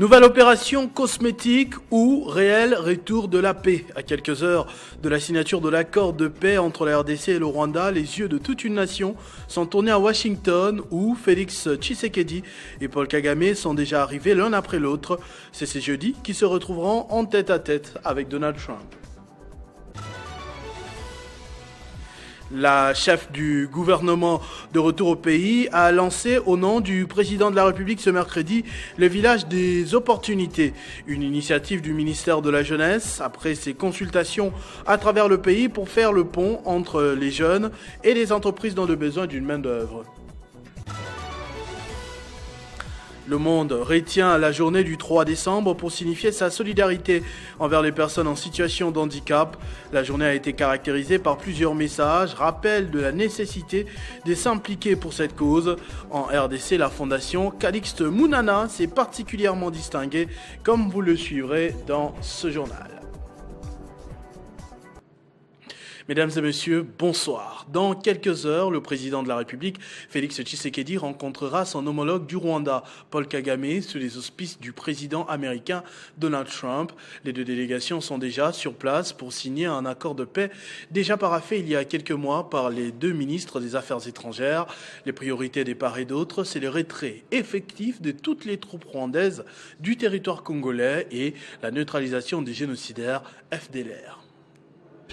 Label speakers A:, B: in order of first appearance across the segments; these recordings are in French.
A: Nouvelle opération cosmétique ou réel retour de la paix. À quelques heures de la signature de l'accord de paix entre la RDC et le Rwanda, les yeux de toute une nation sont tournés à Washington où Félix Tshisekedi et Paul Kagame sont déjà arrivés l'un après l'autre. C'est ces jeudis qui se retrouveront en tête à tête avec Donald Trump. La chef du gouvernement de retour au pays a lancé au nom du président de la République ce mercredi le village des opportunités, une initiative du ministère de la Jeunesse après ses consultations à travers le pays pour faire le pont entre les jeunes et les entreprises dans le besoin d'une main-d'œuvre. Le monde retient la journée du 3 décembre pour signifier sa solidarité envers les personnes en situation de handicap. La journée a été caractérisée par plusieurs messages, rappel de la nécessité de s'impliquer pour cette cause. En RDC, la fondation Calixte Mounana s'est particulièrement distinguée, comme vous le suivrez dans ce journal. Mesdames et messieurs, bonsoir. Dans quelques heures, le président de la République, Félix Tshisekedi, rencontrera son homologue du Rwanda, Paul Kagame, sous les auspices du président américain Donald Trump. Les deux délégations sont déjà sur place pour signer un accord de paix déjà paraphé il y a quelques mois par les deux ministres des Affaires étrangères. Les priorités des part et d'autres, c'est le retrait effectif de toutes les troupes rwandaises du territoire congolais et la neutralisation des génocidaires FDLR.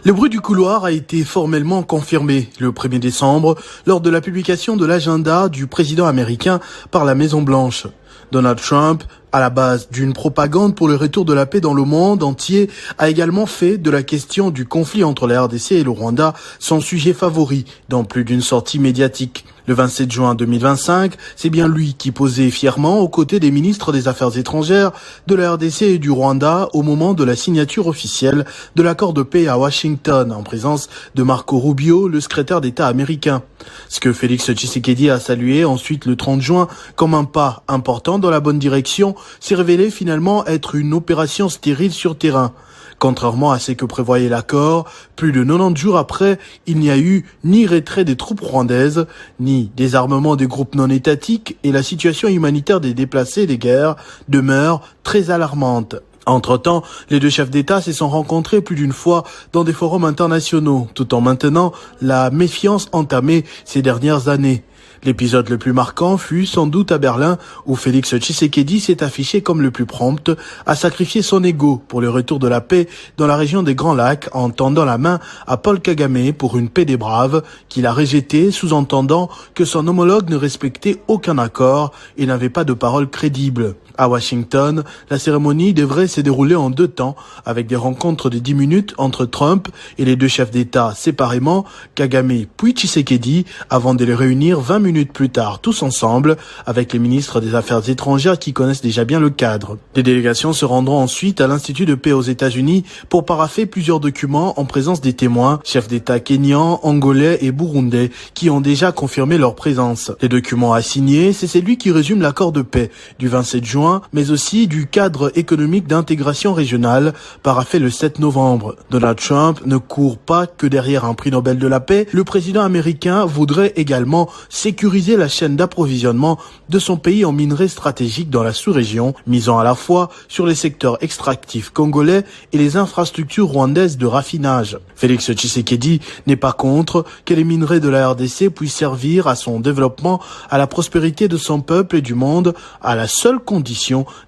A: Le bruit du couloir a été formellement confirmé le 1er décembre lors de la publication de l'agenda du président américain par la Maison-Blanche. Donald Trump, à la base d'une propagande pour le retour de la paix dans le monde entier, a également fait de la question du conflit entre la RDC et le Rwanda son sujet favori dans plus d'une sortie médiatique. Le 27 juin 2025, c'est bien lui qui posait fièrement aux côtés des ministres des Affaires étrangères de la RDC et du Rwanda au moment de la signature officielle de l'accord de paix à Washington, en présence de Marco Rubio, le secrétaire d'État américain. Ce que Félix Tshisekedi a salué ensuite le 30 juin comme un pas important dans la bonne direction s'est révélé finalement être une opération stérile sur terrain. Contrairement à ce que prévoyait l'accord, plus de 90 jours après, il n'y a eu ni retrait des troupes rwandaises, ni désarmement des groupes non étatiques et la situation humanitaire des déplacés des guerres demeure très alarmante. Entre-temps, les deux chefs d'État se sont rencontrés plus d'une fois dans des forums internationaux, tout en maintenant la méfiance entamée ces dernières années. L'épisode le plus marquant fut sans doute à Berlin, où Félix Tshisekedi s'est affiché comme le plus prompt à sacrifier son ego pour le retour de la paix dans la région des Grands Lacs en tendant la main à Paul Kagame pour une paix des braves, qu'il a rejeté, sous-entendant que son homologue ne respectait aucun accord et n'avait pas de parole crédible. À Washington, la cérémonie devrait se dérouler en 2 temps, avec des rencontres de 10 minutes entre Trump et les deux chefs d'État séparément, Kagame puis Tshisekedi, avant de les réunir 20 minutes plus tard, tous ensemble, avec les ministres des Affaires étrangères qui connaissent déjà bien le cadre. Les délégations se rendront ensuite à l'Institut de paix aux États-Unis pour parapher plusieurs documents en présence des témoins, chefs d'État kenyans, angolais et burundais, qui ont déjà confirmé leur présence. Les documents à signer, c'est celui qui résume l'accord de paix du 27 juin, mais aussi du cadre économique d'intégration régionale paraphé le 7 novembre. Donald Trump ne court pas que derrière un prix Nobel de la paix. Le président américain voudrait également sécuriser la chaîne d'approvisionnement de son pays en minerais stratégiques dans la sous-région, misant à la fois sur les secteurs extractifs congolais et les infrastructures rwandaises de raffinage. Félix Tshisekedi n'est pas contre que les minerais de la RDC puissent servir à son développement, à la prospérité de son peuple et du monde, à la seule condition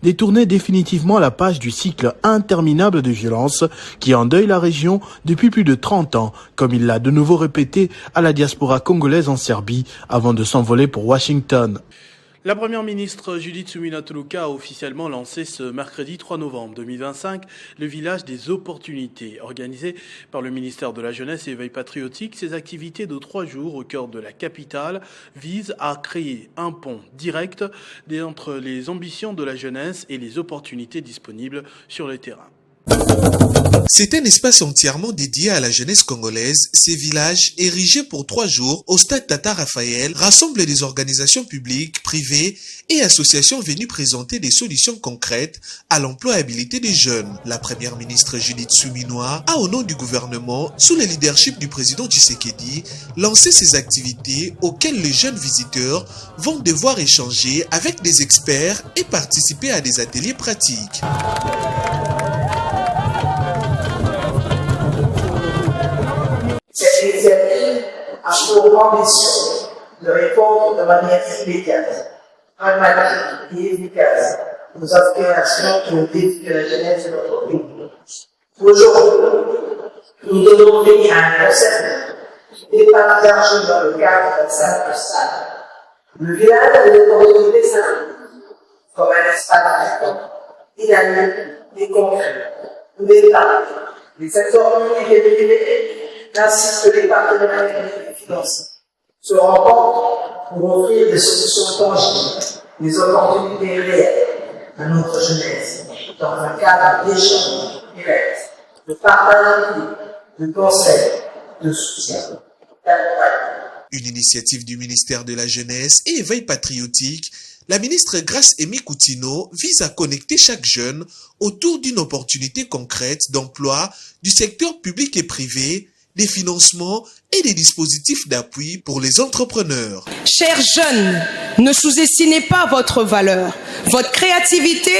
A: détourner définitivement la page du cycle interminable de violence qui endeuille la région depuis plus de 30 ans, comme il l'a de nouveau répété à la diaspora congolaise en Serbie avant de s'envoler pour Washington. La première ministre Judith Suminwa Tuluka a officiellement lancé ce mercredi 3 novembre 2025 le village des opportunités. Organisé par le ministère de la Jeunesse et Éveil patriotique, ces activités de 3 jours au cœur de la capitale visent à créer un pont direct entre les ambitions de la jeunesse et les opportunités disponibles sur le terrain.
B: C'est un espace entièrement dédié à la jeunesse congolaise. Ces villages, érigés pour 3 jours au stade Tata Raphaël, rassemblent des organisations publiques, privées et associations venues présenter des solutions concrètes à l'employabilité des jeunes. La première ministre Judith Suminwa a, au nom du gouvernement, sous le leadership du président Tshisekedi, lancé ces activités auxquelles les jeunes visiteurs vont devoir échanger avec des experts et participer à des ateliers pratiques.
C: Cette initiative a pour ambition de répondre de manière immédiate, pragmatique et efficace aux aspirations et aux défis de la jeunesse de notre pays. Aujourd'hui, nous devons venir à un concept qui dépasse largement le cadre d'un simple stade. Le village des autorités s'invite comme un espace dynamique et concret où l'État, les secteurs publics et privés, ainsi que les partenaires économiques et financiers se rencontrent pour offrir des solutions tangibles, des opportunités réelles à notre jeunesse, dans un cadre d'échange direct, de partage d'idées, de conseils, de soutien, d'accompagnement.
B: Une initiative du ministère de la Jeunesse et Éveil patriotique, la ministre Grace Amy Coutinho vise à connecter chaque jeune autour d'une opportunité concrète d'emploi du secteur public et privé, des financements et des dispositifs d'appui pour les entrepreneurs.
D: Chers jeunes, ne sous-estimez pas votre valeur, votre créativité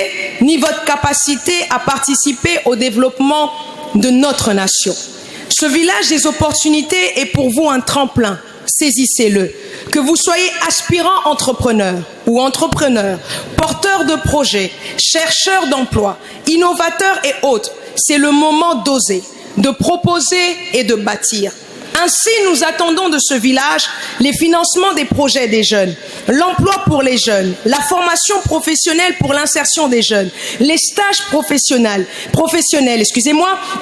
D: ni votre capacité à participer au développement de notre nation. Ce village des opportunités est pour vous un tremplin. Saisissez-le. Que vous soyez aspirant entrepreneur ou entrepreneur, porteur de projets, chercheur d'emploi, innovateur et autres, c'est le moment d'oser, de proposer et de bâtir. Ainsi, nous attendons de ce village les financements des projets des jeunes, l'emploi pour les jeunes, la formation professionnelle pour l'insertion des jeunes, les stages professionnels,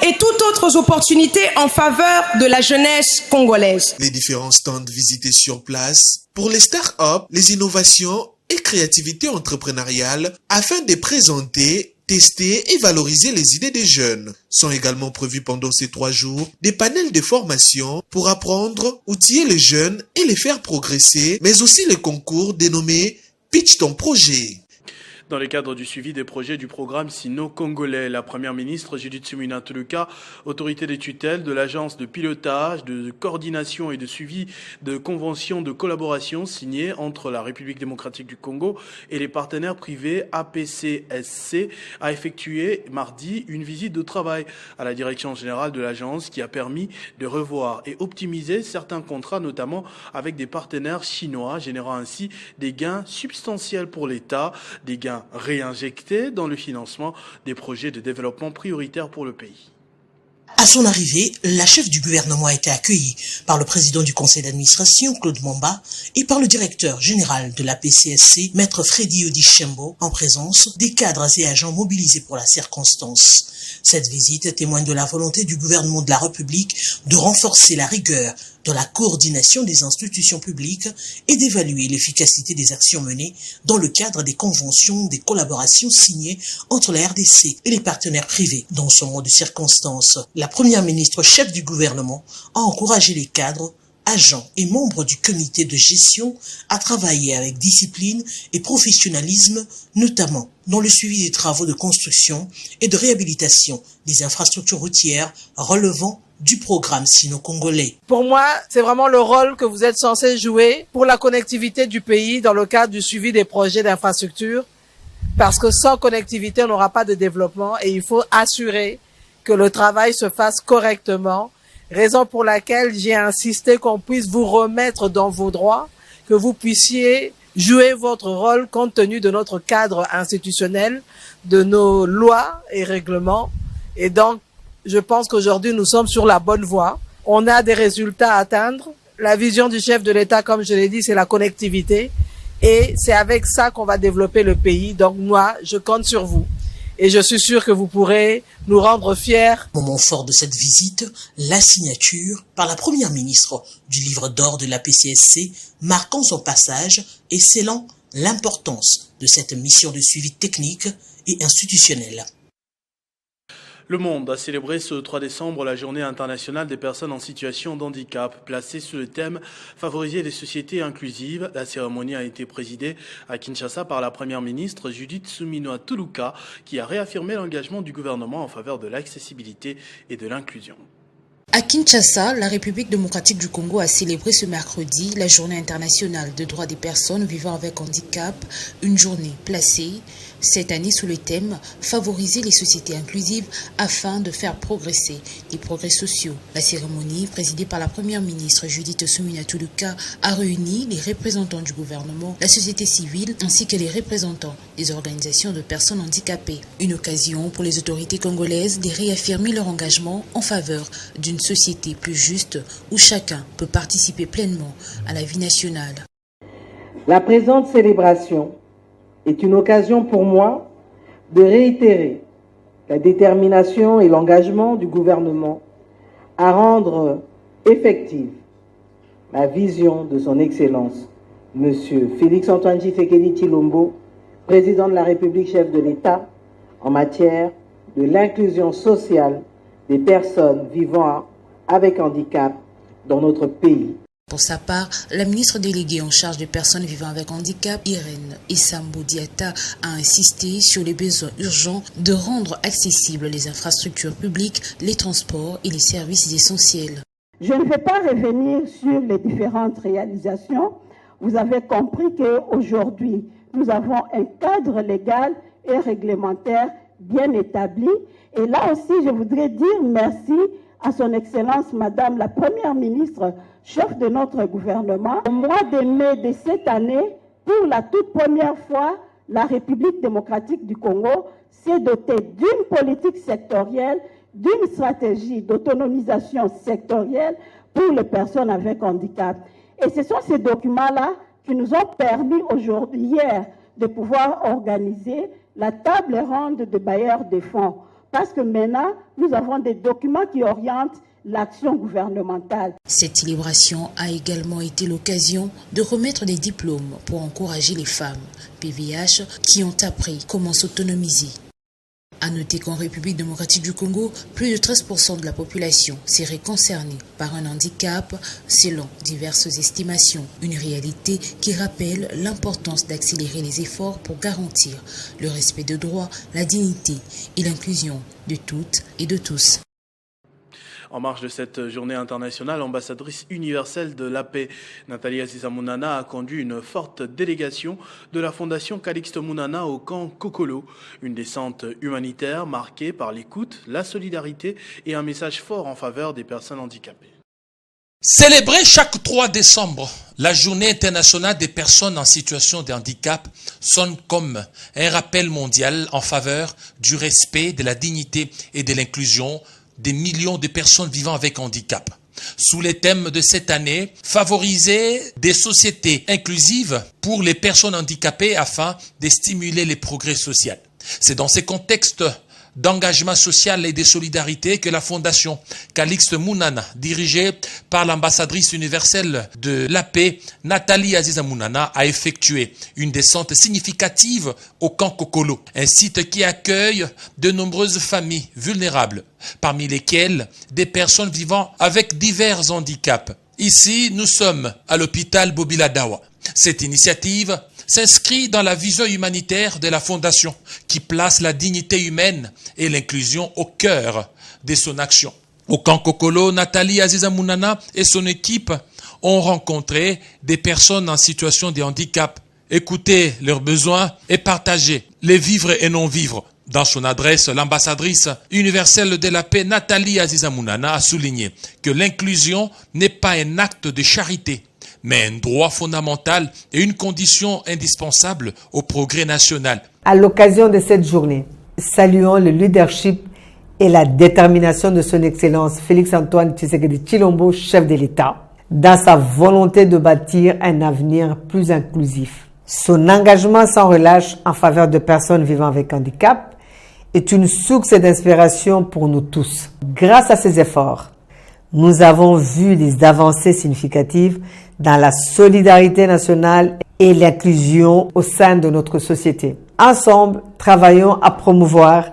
D: et toutes autres opportunités en faveur de la jeunesse congolaise.
B: Les différents stands visités sur place pour les start-up, les innovations et créativités entrepreneuriales afin de présenter, tester et valoriser les idées des jeunes. Sont également prévus pendant ces 3 jours des panels de formation pour apprendre, outiller les jeunes et les faire progresser, mais aussi les concours dénommés Pitch ton projet.
A: Dans le cadre du suivi des projets du programme sino-congolais, la première ministre Judith Suminwa Tuluka, autorité des tutelles de l'agence de pilotage, de coordination et de suivi de conventions de collaboration signées entre la République démocratique du Congo et les partenaires privés APCSC, a effectué mardi une visite de travail à la direction générale de l'agence qui a permis de revoir et optimiser certains contrats, notamment avec des partenaires chinois, générant ainsi des gains substantiels pour l'État, des gains réinjectés dans le financement des projets de développement prioritaires pour le pays.
E: À son arrivée, la chef du gouvernement a été accueillie par le président du conseil d'administration, Claude Momba, et par le directeur général de la PCSC, Maître Freddy Odichembo, en présence des cadres et agents mobilisés pour la circonstance. Cette visite témoigne de la volonté du gouvernement de la République de renforcer la rigueur dans la coordination des institutions publiques et d'évaluer l'efficacité des actions menées dans le cadre des conventions des collaborations signées entre la RDC et les partenaires privés. Dans ce moment de circonstances, la première ministre chef du gouvernement a encouragé les cadres, agents et membres du comité de gestion à travailler avec discipline et professionnalisme, notamment dans le suivi des travaux de construction et de réhabilitation des infrastructures routières relevant du programme sino-congolais.
F: Pour moi, c'est vraiment le rôle que vous êtes censé jouer pour la connectivité du pays dans le cadre du suivi des projets d'infrastructure, parce que sans connectivité, on n'aura pas de développement et il faut assurer que le travail se fasse correctement, raison pour laquelle j'ai insisté qu'on puisse vous remettre dans vos droits, que vous puissiez jouer votre rôle compte tenu de notre cadre institutionnel, de nos lois et règlements. Et donc, je pense qu'aujourd'hui, nous sommes sur la bonne voie. On a des résultats à atteindre. La vision du chef de l'État, comme je l'ai dit, c'est la connectivité. Et c'est avec ça qu'on va développer le pays. Donc moi, je compte sur vous. Et je suis sûr que vous pourrez nous rendre fiers.
E: Moment fort de cette visite, la signature par la première ministre du livre d'or de la PCSC, marquant son passage et scellant l'importance de cette mission de suivi technique et institutionnel.
A: Le monde a célébré ce 3 décembre la journée internationale des personnes en situation de handicap, placée sous le thème « Favoriser les sociétés inclusives ». La cérémonie a été présidée à Kinshasa par la première ministre Judith Suminwa Tuluka, qui a réaffirmé l'engagement du gouvernement en faveur de l'accessibilité et de l'inclusion.
G: À Kinshasa, la République démocratique du Congo a célébré ce mercredi la journée internationale des droits des personnes vivant avec handicap, une journée placée cette année sous le thème « Favoriser les sociétés inclusives afin de faire progresser les progrès sociaux ». La cérémonie, présidée par la première ministre Judith Suminwa Tuluka, a réuni les représentants du gouvernement, la société civile ainsi que les représentants des organisations de personnes handicapées. Une occasion pour les autorités congolaises de réaffirmer leur engagement en faveur d'une société plus juste où chacun peut participer pleinement à la vie nationale.
C: La présente célébration est une occasion pour moi de réitérer la détermination et l'engagement du gouvernement à rendre effective la vision de son Excellence, M. Félix-Antoine Tshisekedi Tshilombo, président de la République, chef de l'État, en matière de l'inclusion sociale des personnes vivant avec handicap dans notre pays.
G: Pour sa part, la ministre déléguée en charge des personnes vivant avec handicap, Irène Issambo Diata, a insisté sur les besoins urgents de rendre accessibles les infrastructures publiques, les transports et les services essentiels.
H: Je ne vais pas revenir sur les différentes réalisations. Vous avez compris qu'aujourd'hui, nous avons un cadre légal et réglementaire bien établi. Et là aussi, je voudrais dire merci à son Excellence, Madame la Première ministre, chef de notre gouvernement. Au mois de mai de cette année, pour la toute première fois, la République démocratique du Congo s'est dotée d'une politique sectorielle, d'une stratégie d'autonomisation sectorielle pour les personnes avec handicap. Et ce sont ces documents-là qui nous ont permis aujourd'hui, hier, de pouvoir organiser la table ronde de bailleurs de fonds. Parce que maintenant, nous avons des documents qui orientent l'action gouvernementale.
G: Cette célébration a également été l'occasion de remettre des diplômes pour encourager les femmes PVH qui ont appris comment s'autonomiser. À noter qu'en République démocratique du Congo, plus de 13% de la population serait concernée par un handicap selon diverses estimations. Une réalité qui rappelle l'importance d'accélérer les efforts pour garantir le respect de droits, la dignité et l'inclusion de toutes et de tous.
A: En marge de cette journée internationale, l'ambassadrice universelle de la paix, Nathalie Aziza Mounana, a conduit une forte délégation de la Fondation Calixte Mounana au camp Kokolo. Une descente humanitaire marquée par l'écoute, la solidarité et un message fort en faveur des personnes handicapées.
I: Célébrer chaque 3 décembre la journée internationale des personnes en situation de handicap sonne comme un rappel mondial en faveur du respect, de la dignité et de l'inclusion des millions de personnes vivant avec handicap. Sous les thèmes de cette année, favoriser des sociétés inclusives pour les personnes handicapées afin de stimuler les progrès sociaux. C'est dans ces contextes d'engagement social et de solidarité que la Fondation Calixte Mounana, dirigée par l'ambassadrice universelle de la paix, Nathalie Aziza Mounana, a effectué une descente significative au camp Kokolo, un site qui accueille de nombreuses familles vulnérables, parmi lesquelles des personnes vivant avec divers handicaps. Ici, nous sommes à l'hôpital Bobiladawa. Cette initiative s'inscrit dans la vision humanitaire de la Fondation qui place la dignité humaine et l'inclusion au cœur de son action. Au camp Kokolo, Nathalie Aziza Mounana et son équipe ont rencontré des personnes en situation de handicap, écouté leurs besoins et partagé les vivres et non-vivre. Dans son adresse, l'ambassadrice universelle de la paix, Nathalie Aziza Mounana, a souligné que l'inclusion n'est pas un acte de charité, mais un droit fondamental et une condition indispensable au progrès national.
J: À l'occasion de cette journée, saluons le leadership et la détermination de son Excellence Félix-Antoine Tshisekedi Tshilombo, chef de l'État, dans sa volonté de bâtir un avenir plus inclusif. Son engagement sans relâche en faveur de personnes vivant avec handicap est une source d'inspiration pour nous tous. Grâce à ces efforts, nous avons vu des avancées significatives dans la solidarité nationale et l'inclusion au sein de notre société. Ensemble, travaillons à promouvoir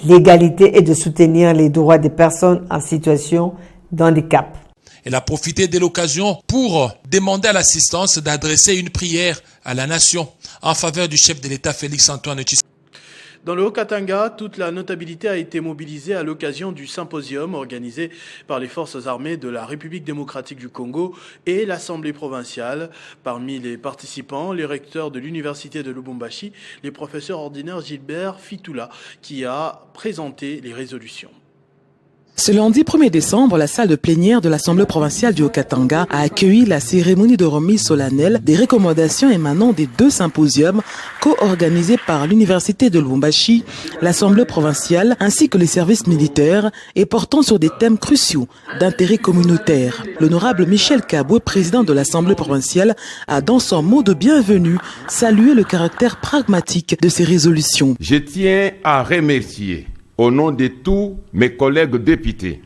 J: l'égalité et de soutenir les droits des personnes en situation de handicap.
I: Elle a profité de l'occasion pour demander à l'assistance d'adresser une prière à la nation en faveur du chef de l'État Félix-Antoine Tshisekedi.
A: Dans le Haut-Katanga, toute la notabilité a été mobilisée à l'occasion du symposium organisé par les forces armées de la République démocratique du Congo et l'Assemblée provinciale. Parmi les participants, les recteurs de l'Université de Lubumbashi, les professeurs ordinaires Gilbert Fitoula, qui a présenté les résolutions.
K: Ce lundi 1er décembre, la salle de plénière de l'Assemblée provinciale du Haut-Katanga a accueilli la cérémonie de remise solennelle des recommandations émanant des 2 symposiums co-organisés par l'Université de Lubumbashi, l'Assemblée provinciale ainsi que les services militaires et portant sur des thèmes cruciaux d'intérêt communautaire. L'honorable Michel Kaboué, président de l'Assemblée provinciale, a dans son mot de bienvenue salué le caractère pragmatique de ces résolutions.
L: Je tiens à remercier au nom de tous mes collègues députés,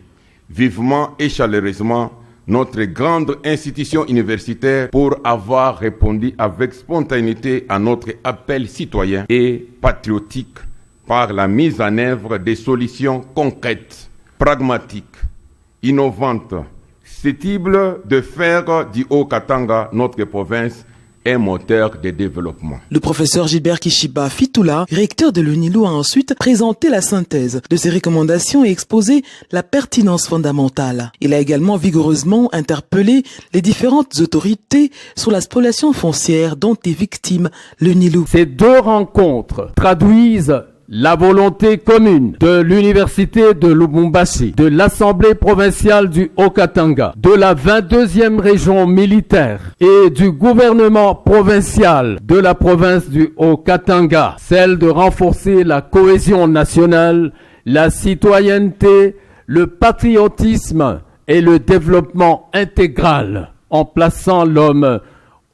L: vivement et chaleureusement, notre grande institution universitaire pour avoir répondu avec spontanéité à notre appel citoyen et patriotique par la mise en œuvre des solutions concrètes, pragmatiques, innovantes, susceptibles de faire du Haut-Katanga, notre province, un moteur de développement.
K: Le professeur Gilbert Kishiba Fitoula, recteur de l'UNILO, a ensuite présenté la synthèse de ses recommandations et exposé la pertinence fondamentale. Il a également vigoureusement interpellé les différentes autorités sur la spoliation foncière dont est victime l'UNILO.
M: Ces 2 rencontres traduisent la volonté commune de l'Université de Lubumbashi, de l'Assemblée provinciale du Haut-Katanga, de la 22e région militaire et du gouvernement provincial de la province du Haut-Katanga, celle de renforcer la cohésion nationale, la citoyenneté, le patriotisme et le développement intégral en plaçant l'homme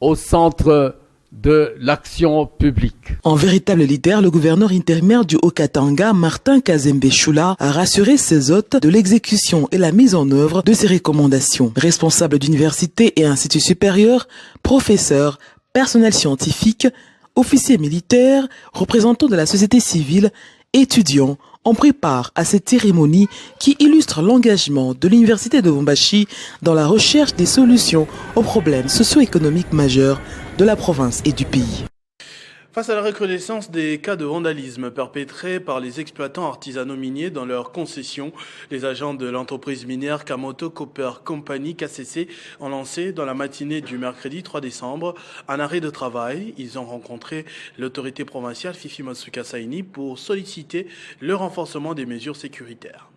M: au centre de l'action publique.
K: En véritable leader, le gouverneur intérimaire du Haut-Katanga, Martin Kazembe Choula, a rassuré ses hôtes de l'exécution et la mise en œuvre de ses recommandations. Responsable d'université et instituts supérieurs, professeurs, personnel scientifique, officiers militaires, représentants de la société civile, étudiants, ont pris part à cette cérémonie qui illustre l'engagement de l'Université de Lubumbashi dans la recherche des solutions aux problèmes socio-économiques majeurs de la province et du pays.
A: Face à la recrudescence des cas de vandalisme perpétrés par les exploitants artisanaux miniers dans leurs concessions, les agents de l'entreprise minière Kamoto Copper Company KCC ont lancé dans la matinée du mercredi 3 décembre un arrêt de travail. Ils ont rencontré l'autorité provinciale Fifi Matsuka Saini pour solliciter le renforcement des mesures sécuritaires.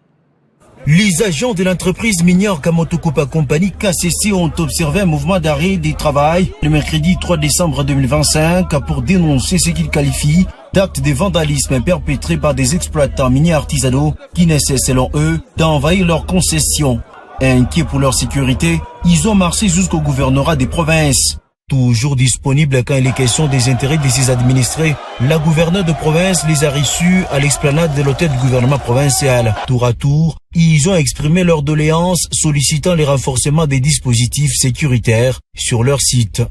N: Les agents de l'entreprise minière Kamoto Copper Company KCC ont observé un mouvement d'arrêt du travail le mercredi 3 décembre 2025 pour dénoncer ce qu'ils qualifient d'actes de vandalisme perpétrés par des exploitants miniers artisanaux qui n'essaient selon eux d'envahir leurs concessions. Inquiets pour leur sécurité, ils ont marché jusqu'au gouvernorat des provinces. Toujours disponible quand il est question des intérêts de ses administrés, la gouverneure de province les a reçus à l'esplanade de l'hôtel du gouvernement provincial. Tour à tour, ils ont exprimé leur doléance sollicitant le renforcement des dispositifs sécuritaires sur leur site.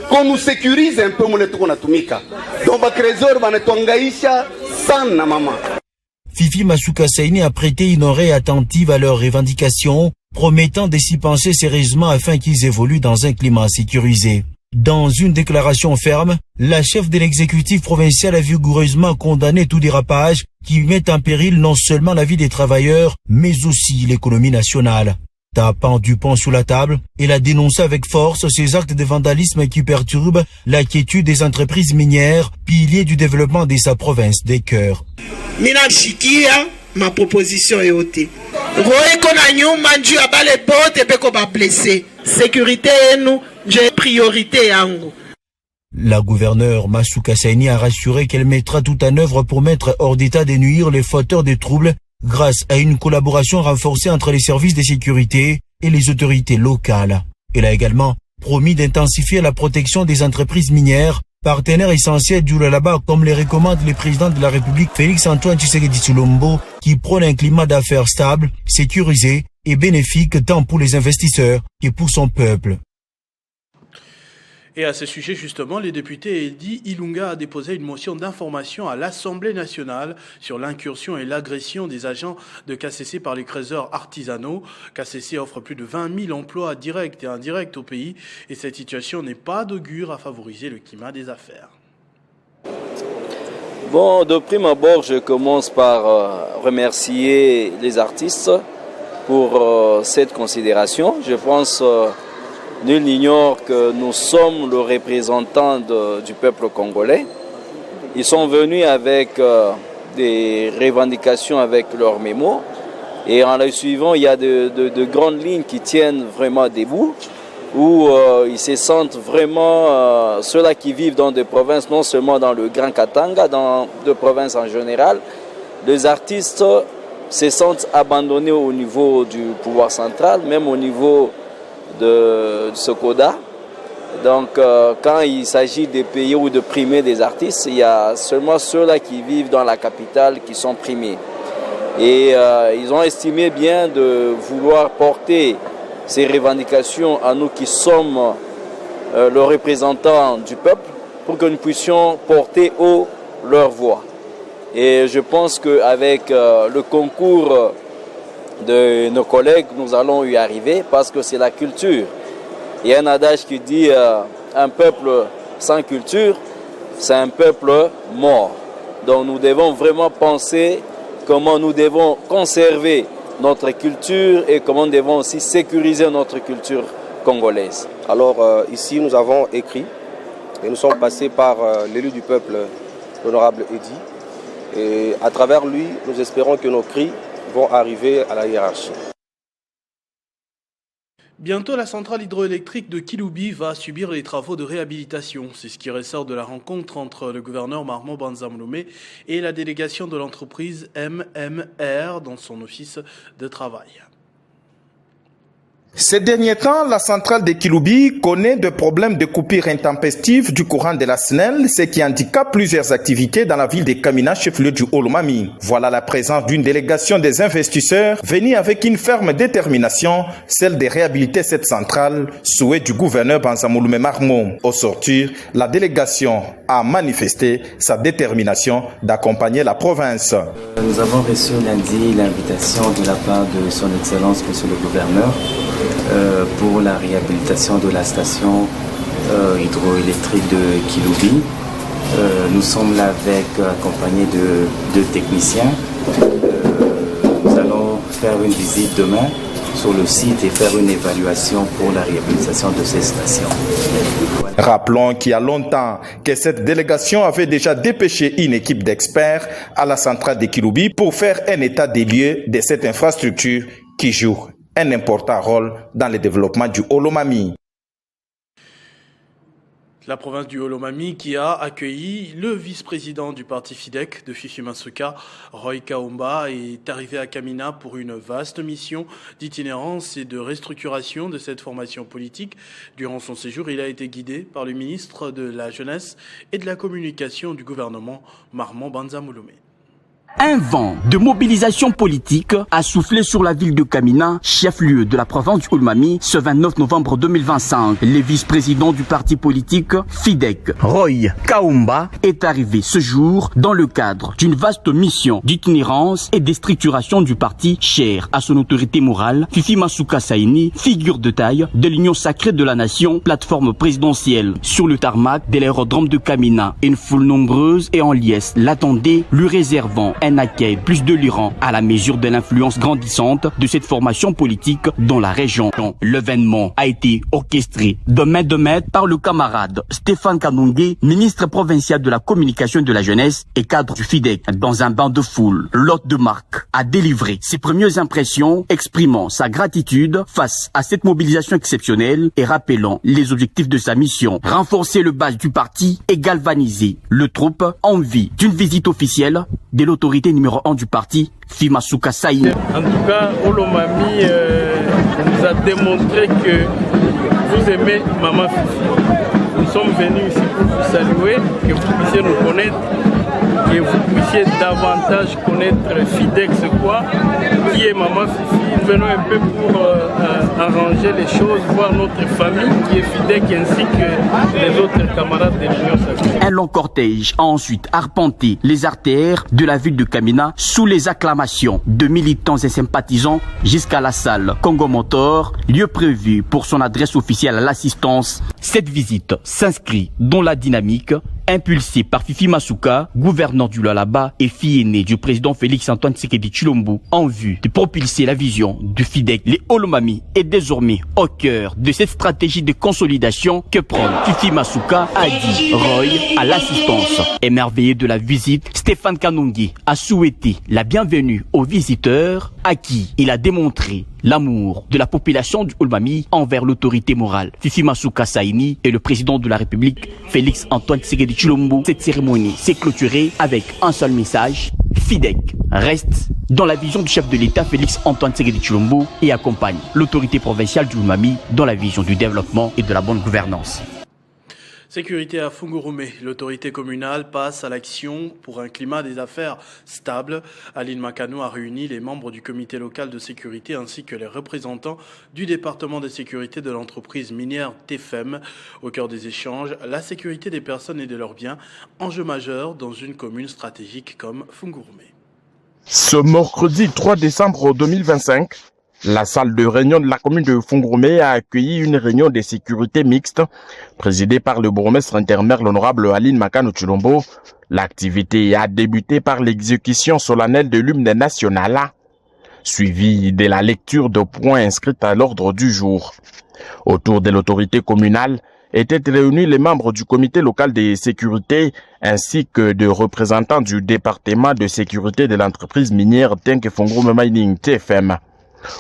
O: Qu'on nous sécurise un peu, donc sana mama.
N: Fifi Matsuka Saini a prêté une oreille attentive à leurs revendications, promettant de s'y penser sérieusement afin qu'ils évoluent dans un climat sécurisé. Dans une déclaration ferme, la chef de l'exécutif provincial a vigoureusement condamné tout dérapage qui met en péril non seulement la vie des travailleurs, mais aussi l'économie nationale. Tapant du poing sous la table, elle a dénoncé avec force ces actes de vandalisme qui perturbent la quiétude des entreprises minières, piliers du développement de sa province des cœurs.
P: Mina shikia ma proposition est ôtée. Roeko na nyuma nju abale pote peko ba blessé. Sécurité nous, j'ai priorité yangu.
N: La gouverneure Matsuka Saini a rassuré qu'elle mettra tout en œuvre pour mettre hors d'état de nuire les fauteurs de troubles grâce à une collaboration renforcée entre les services de sécurité et les autorités locales. Elle a également promis d'intensifier la protection des entreprises minières, partenaires essentiels du Lualaba, comme les recommande le président de la République Félix-Antoine Tshisekedi Tshilombo, qui prône un climat d'affaires stable, sécurisé et bénéfique tant pour les investisseurs que pour son peuple.
A: Et à ce sujet, justement, les députés Edi Ilunga a déposé une motion d'information à l'Assemblée nationale sur l'incursion et l'agression des agents de KCC par les creuseurs artisanaux. KCC offre plus de 20 000 emplois directs et indirects au pays et cette situation n'est pas d'augure à favoriser le climat des affaires.
Q: Bon, de prime abord, je commence par remercier les artistes pour cette considération. Je pense nul n'ignore que nous sommes le représentant du peuple congolais. Ils sont venus avec des revendications avec leurs mémos. Et en les suivant, il y a de grandes lignes qui tiennent vraiment debout, où ils se sentent vraiment, ceux-là qui vivent dans des provinces, non seulement dans le Grand Katanga, dans des provinces en général, les artistes se sentent abandonnés au niveau du pouvoir central, même au niveau de Sokoda. Donc quand il s'agit de payer ou de primer des artistes, il y a seulement ceux-là qui vivent dans la capitale qui sont primés. Et ils ont estimé bien de vouloir porter ces revendications à nous qui sommes le représentant du peuple pour que nous puissions porter haut leur voix. Et je pense qu'avec le concours de nos collègues, nous allons y arriver parce que c'est la culture. Il y a un adage qui dit un peuple sans culture, c'est un peuple mort. Donc nous devons vraiment penser comment nous devons conserver notre culture et comment nous devons aussi sécuriser notre culture congolaise.
R: Alors ici nous avons écrit et nous sommes passés par l'élu du peuple, l'honorable Edi. Et à travers lui, nous espérons que nos cris vont arriver à la hiérarchie.
A: Bientôt, la centrale hydroélectrique de Kiloubi va subir les travaux de réhabilitation. C'est ce qui ressort de la rencontre entre le gouverneur Marmon Banzamouloumé et la délégation de l'entreprise MMR dans son office de travail.
S: Ces derniers temps, la centrale de Kiloubi connaît des problèmes de coupure intempestive du courant de la SNEL, ce qui handicape plusieurs activités dans la ville de Kamina, chef-lieu du Haut-Lomami. Voilà la présence d'une délégation des investisseurs venue avec une ferme détermination, celle de réhabiliter cette centrale, souhait du gouverneur Banzamouloumé Marmon. Au sortir, la délégation a manifesté sa détermination d'accompagner la province.
T: Nous avons reçu lundi l'invitation de la part de son Excellence, Monsieur le Gouverneur, pour la réhabilitation de la station hydroélectrique de Kiloubi. Nous sommes là accompagnés de deux techniciens. Nous allons faire une visite demain sur le site et faire une évaluation pour la réhabilitation de ces stations.
S: Rappelons qu'il y a longtemps que cette délégation avait déjà dépêché une équipe d'experts à la centrale de Kiloubi pour faire un état des lieux de cette infrastructure qui joue un important rôle dans le développement du Haut-Lomami.
A: La province du Haut-Lomami qui a accueilli le vice-président du parti FIDEC de Fifi Masuka, Roy Kaumba, est arrivé à Kamina pour une vaste mission d'itinérance et de restructuration de cette formation politique. Durant son séjour, il a été guidé par le ministre de la Jeunesse et de la Communication du gouvernement, Marmon Banzamouloumé.
U: Un vent de mobilisation politique a soufflé sur la ville de Kamina, chef-lieu de la province du Haut-Lomami, ce 29 novembre 2025. Le vice-président du parti politique FIDEC, Roy Kaumba, est arrivé ce jour dans le cadre d'une vaste mission d'itinérance et de structuration du parti cher à son autorité morale, Fifi Masuka Saini, figure de taille de l'Union sacrée de la nation, plateforme présidentielle. Sur le tarmac de l'aérodrome de Kamina, une foule nombreuse et en liesse l'attendait, lui réservant un accueil plus délirant à la mesure de l'influence grandissante de cette formation politique dans la région. L'événement a été orchestré de main de maître par le camarade Stéphane Kanungé, ministre provincial de la Communication et de la Jeunesse et cadre du FIDEC. Dans un banc de foule, l'hôte de marque a délivré ses premières impressions, exprimant sa gratitude face à cette mobilisation exceptionnelle et rappelant les objectifs de sa mission. Renforcer le base du parti et galvaniser le troupe en vue d'une visite officielle de l'autorité numéro 1 du parti, Fifi Masuka Saini.
V: En tout cas, Haut-Lomami nous a démontré que vous aimez Maman Fifi. Nous sommes venus ici pour vous saluer, que vous puissiez nous connaître, que vous puissiez davantage connaître FIDEC, c'est quoi, qui est Maman Fifi. nous venons un peu pour arranger les choses, voir notre famille qui est FIDEC ainsi que les autres camarades de l'Union sacrée.
U: Un long cortège a ensuite arpenté les artères de la ville de Kamina sous les acclamations de militants et sympathisants jusqu'à la salle Congo Motor, lieu prévu pour son adresse officielle à l'assistance. Cette visite s'inscrit dans la dynamique impulsée par Fifi Masuka, gouverneur du Lualaba et fille aînée du président Félix-Antoine Tshisekedi Tshilombo, en vue de propulser la vision du FIDEC. Les Olomami est désormais au cœur de cette stratégie de consolidation que prend Fifi Masuka, a dit Roy à l'assistance. Émerveillé de la visite, Stéphane Kanongi a souhaité la bienvenue aux visiteurs à qui il a démontré l'amour de la population du Olomami envers l'autorité morale. Fifi Masuka Saini et le président de la République, Félix-Antoine Tshisekedi Tshilombo. Cette cérémonie s'est clôturée avec un seul message: FIDEC reste dans la vision du chef de l'État Félix-Antoine Tshisekedi Tshilombo et accompagne l'autorité provinciale du Olomami dans la vision du développement et de la bonne gouvernance.
A: Sécurité à Fungurume. L'autorité communale passe à l'action pour un climat des affaires stable. Aline Makano a réuni les membres du comité local de sécurité ainsi que les représentants du département de sécurité de l'entreprise minière TFM. Au cœur des échanges, la sécurité des personnes et de leurs biens, enjeu majeur dans une commune stratégique comme Fungurume.
B: Ce mercredi 3 décembre 2025, la salle de réunion de la commune de Fungurume a accueilli une réunion de sécurité mixte présidée par le bourgmestre intermaire l'honorable Aline Makano Tshilombo. L'activité a débuté par l'exécution solennelle de l'hymne national, suivie de la lecture de points inscrits à l'ordre du jour. Autour de l'autorité communale étaient réunis les membres du comité local de sécurité ainsi que de représentants du département de sécurité de l'entreprise minière Tenke Fungurume Mining TFM.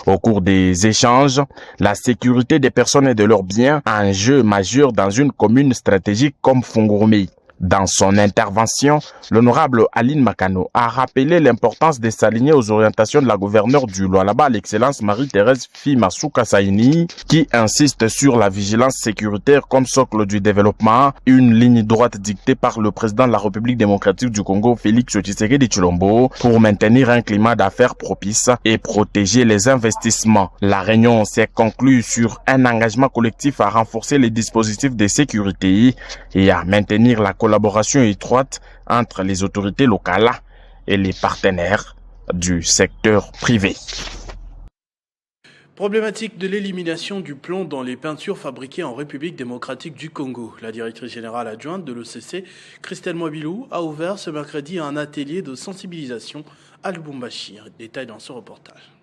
B: Au cours des échanges, la sécurité des personnes et de leurs biens a un enjeu majeur dans une commune stratégique comme Fungurume. Dans son intervention, l'honorable Aline Makano a rappelé l'importance de s'aligner aux orientations de la gouverneure du Lualaba, l'excellence Marie-Thérèse Fifi Masuka Saini, qui insiste sur la vigilance sécuritaire comme socle du développement, une ligne droite dictée par le président de la République démocratique du Congo, Félix Tshisekedi Tshilombo, pour maintenir un climat d'affaires propice et protéger les investissements. La réunion s'est conclue sur un engagement collectif à renforcer les dispositifs de sécurité et à maintenir la collaboration étroite entre les autorités locales et les partenaires du secteur privé.
A: Problématique de l'élimination du plomb dans les peintures fabriquées en République démocratique du Congo. La directrice générale adjointe de l'OCC, Christelle Mwabilou, a ouvert ce mercredi un atelier de sensibilisation à Lubumbashi. Détail dans ce reportage.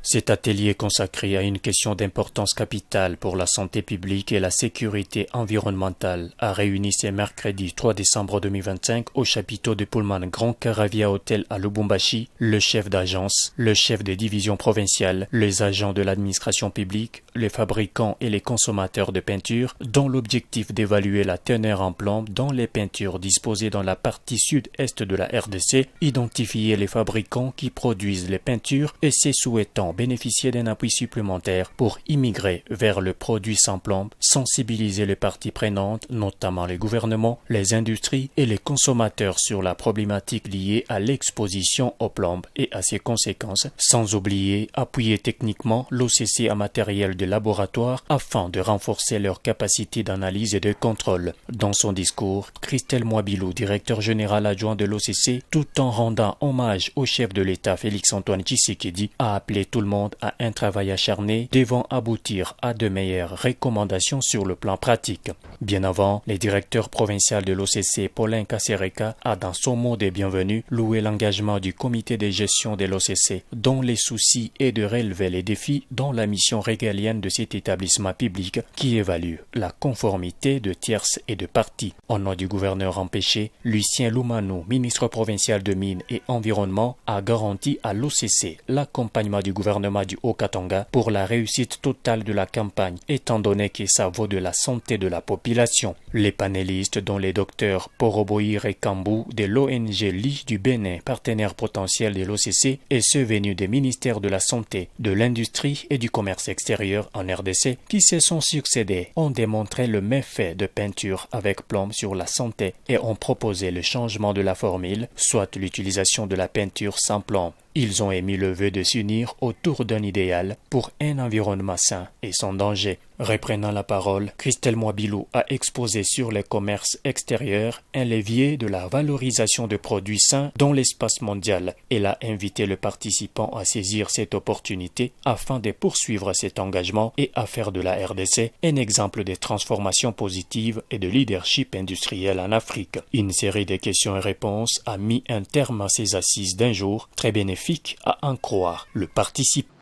D: Cet atelier consacré à une question d'importance capitale pour la santé publique et la sécurité environnementale a réuni ce mercredi 3 décembre 2025 au chapiteau de Pullman Grand Caravia Hotel à Lubumbashi, le chef d'agence, le chef des divisions provinciales, les agents de l'administration publique, les fabricants et les consommateurs de peinture, dont l'objectif d'évaluer la teneur en plomb dans les peintures disposées dans la partie sud-est de la RDC, identifier les fabricants qui produisent les peintures et ses souhaitants bénéficier d'un appui supplémentaire pour immigrer vers le produit sans plomb, sensibiliser les parties prenantes, notamment les gouvernements, les industries et les consommateurs sur la problématique liée à l'exposition au plomb et à ses conséquences, sans oublier appuyer techniquement l'OCC à matériel de laboratoire afin de renforcer leur capacité d'analyse et de contrôle. Dans son discours, Christelle Mwabilou, directeur général adjoint de l'OCC, tout en rendant hommage au chef de l'État Félix-Antoine Tshisekedi, a appelé tout le monde à un travail acharné devant aboutir à de meilleures recommandations sur le plan pratique. Bien avant, le directeur provincial de l'OCC, Paulin Kasereka, a dans son mot de bienvenue loué l'engagement du comité de gestion de l'OCC, dont les soucis est de relever les défis dans la mission régalienne de cet établissement public qui évalue la conformité de tierces et de parties. Au nom du gouverneur empêché, Lucien Loumano, ministre provincial de Mines et Environnement, a garanti à l'OCC l'accompagnement du gouvernement du Haut-Katanga pour la réussite totale de la campagne, étant donné que ça vaut de la santé de la population. Les panélistes, dont les docteurs Poroboïre et Kambou de l'ONG Lige du Bénin, partenaire potentiel de l'OCC, et ceux venus des ministères de la Santé, de l'Industrie et du Commerce extérieur en RDC, qui se sont succédés, ont démontré le méfait de peinture avec plomb sur la santé et ont proposé le changement de la formule, soit l'utilisation de la peinture sans plomb. Ils ont émis le vœu de s'unir autour d'un idéal pour un environnement sain et sans danger. Reprenant la parole, Christelle Mwabilou a exposé sur les commerces extérieurs un levier de la valorisation de produits sains dans l'espace mondial. Elle a invité le participant à saisir cette opportunité afin de poursuivre cet engagement et à faire de la RDC un exemple de transformation positive et de leadership industriel en Afrique. Une série de questions et réponses a mis un terme à ces assises d'un jour très bénéfique à en croire le participant.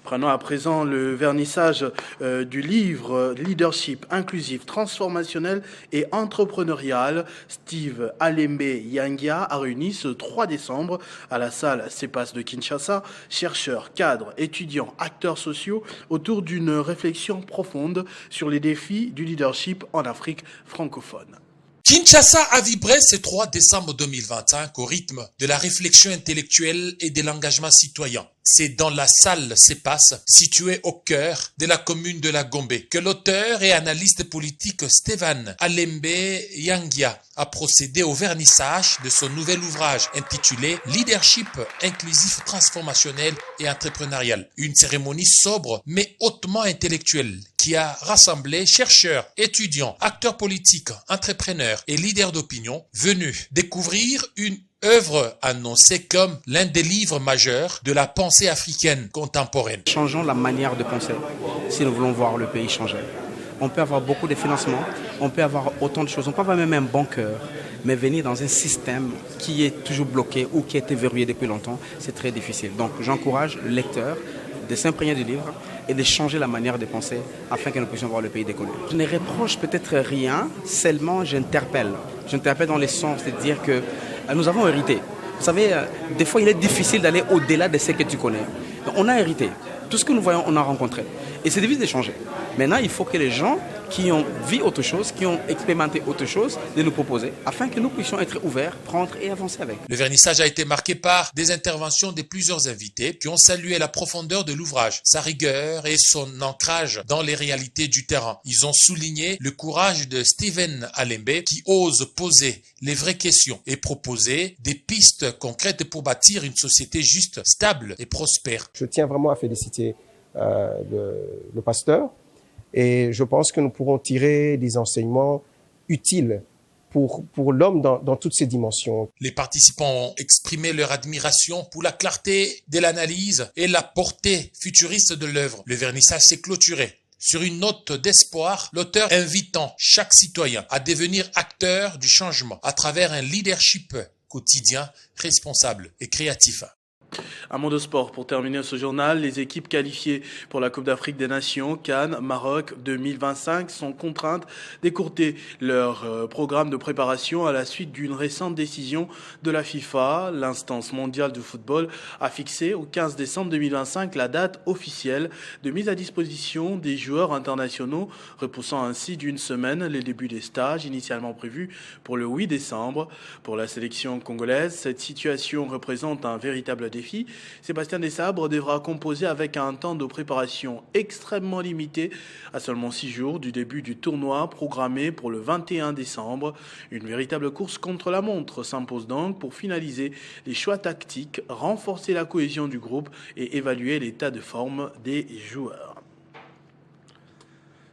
A: Prenons à présent le vernissage du livre Leadership inclusif, transformationnel et entrepreneurial. Steve Alembe Yangia a réuni ce 3 décembre à la salle CEPAS de Kinshasa, chercheurs, cadres, étudiants, acteurs sociaux autour d'une réflexion profonde sur les défis du leadership en Afrique francophone.
I: Kinshasa a vibré ce 3 décembre 2025 au rythme de la réflexion intellectuelle et de l'engagement citoyen. C'est dans la salle CEPAS, située au cœur de la commune de la Gombe, que l'auteur et analyste politique Stéphane Alembe Yangia a procédé au vernissage de son nouvel ouvrage intitulé Leadership inclusif, transformationnel et entrepreneurial. Une cérémonie sobre mais hautement intellectuelle qui a rassemblé chercheurs, étudiants, acteurs politiques, entrepreneurs et leaders d'opinion venus découvrir une œuvre annoncée comme l'un des livres majeurs de la pensée africaine contemporaine.
E: Changeons la manière de penser si nous voulons voir le pays changer. On peut avoir beaucoup de financements, on peut avoir autant de choses, on peut avoir même un bon cœur, mais venir dans un système qui est toujours bloqué ou qui a été verrouillé depuis longtemps, c'est très difficile. Donc j'encourage le lecteur de s'imprégner du livre et de changer la manière de penser afin que nous puissions voir le pays décoller. Je ne reproche peut-être rien, seulement j'interpelle. J'interpelle dans le sens de dire que nous avons hérité. Vous savez, des fois il est difficile d'aller au-delà de ce que tu connais. Donc, on a hérité. Tout ce que nous voyons, on a rencontré. Et c'est difficile de changer. Maintenant, il faut que les gens qui ont vu autre chose, qui ont expérimenté autre chose, de nous proposer, afin que nous puissions être ouverts, prendre et avancer avec.
I: Le vernissage a été marqué par des interventions de plusieurs invités qui ont salué la profondeur de l'ouvrage, sa rigueur et son ancrage dans les réalités du terrain. Ils ont souligné le courage de Stephen Alembe qui ose poser les vraies questions et proposer des pistes concrètes pour bâtir une société juste, stable et prospère.
F: Je tiens vraiment à féliciter le pasteur et je pense que nous pourrons tirer des enseignements utiles pour l'homme dans toutes ses dimensions.
I: Les participants ont exprimé leur admiration pour la clarté de l'analyse et la portée futuriste de l'œuvre. Le vernissage s'est clôturé sur une note d'espoir, l'auteur invitant chaque citoyen à devenir acteur du changement à travers un leadership quotidien, responsable et créatif.
A: Un mot de sport pour terminer ce journal. Les équipes qualifiées pour la Coupe d'Afrique des Nations, Cannes, Maroc 2025 sont contraintes d'écourter leur programme de préparation à la suite d'une récente décision de la FIFA. L'instance mondiale du football a fixé au 15 décembre 2025 la date officielle de mise à disposition des joueurs internationaux, repoussant ainsi d'une semaine les débuts des stages initialement prévus pour le 8 décembre. Pour la sélection congolaise, cette situation représente un véritable défi. Sébastien Desabre devra composer avec un temps de préparation extrêmement limité, à seulement 6 jours du début du tournoi programmé pour le 21 décembre. Une véritable course contre la montre s'impose donc pour finaliser les choix tactiques, renforcer la cohésion du groupe et évaluer l'état de forme des joueurs.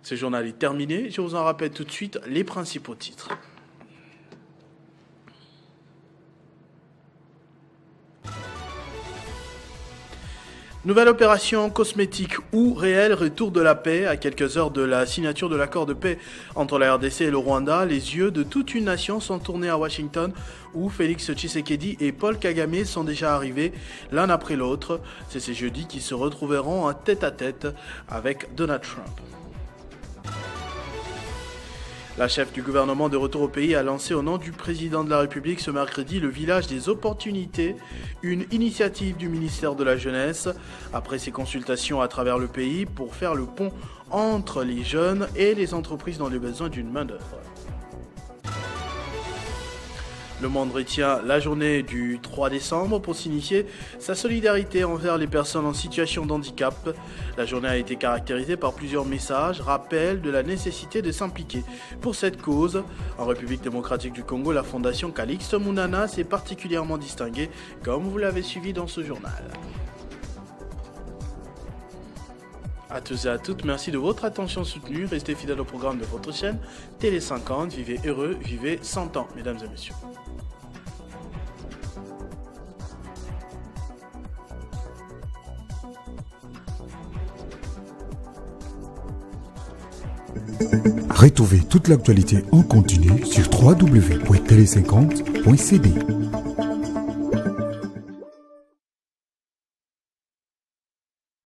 A: Ce journal est terminé. Je vous en rappelle tout de suite les principaux titres. Nouvelle opération cosmétique ou réel retour de la paix. À quelques heures de la signature de l'accord de paix entre la RDC et le Rwanda, les yeux de toute une nation sont tournés à Washington où Félix Tshisekedi et Paul Kagame sont déjà arrivés l'un après l'autre. C'est ces jeudis qui se retrouveront en tête-à-tête avec Donald Trump. La chef du gouvernement de retour au pays a lancé au nom du président de la République ce mercredi le village des opportunités, une initiative du ministère de la Jeunesse, après ses consultations à travers le pays pour faire le pont entre les jeunes et les entreprises dans les besoins d'une main-d'œuvre. Le monde retient la journée du 3 décembre pour signifier sa solidarité envers les personnes en situation de handicap. La journée a été caractérisée par plusieurs messages, rappels de la nécessité de s'impliquer pour cette cause. En République démocratique du Congo, la fondation Calixte Mounana s'est particulièrement distinguée, comme vous l'avez suivi dans ce journal. À tous et à toutes, merci de votre attention soutenue. Restez fidèles au programme de votre chaîne Télé 50. Vivez heureux, vivez 100 ans, mesdames et messieurs.
C: Retrouvez toute l'actualité en continu sur www.tele50.cd.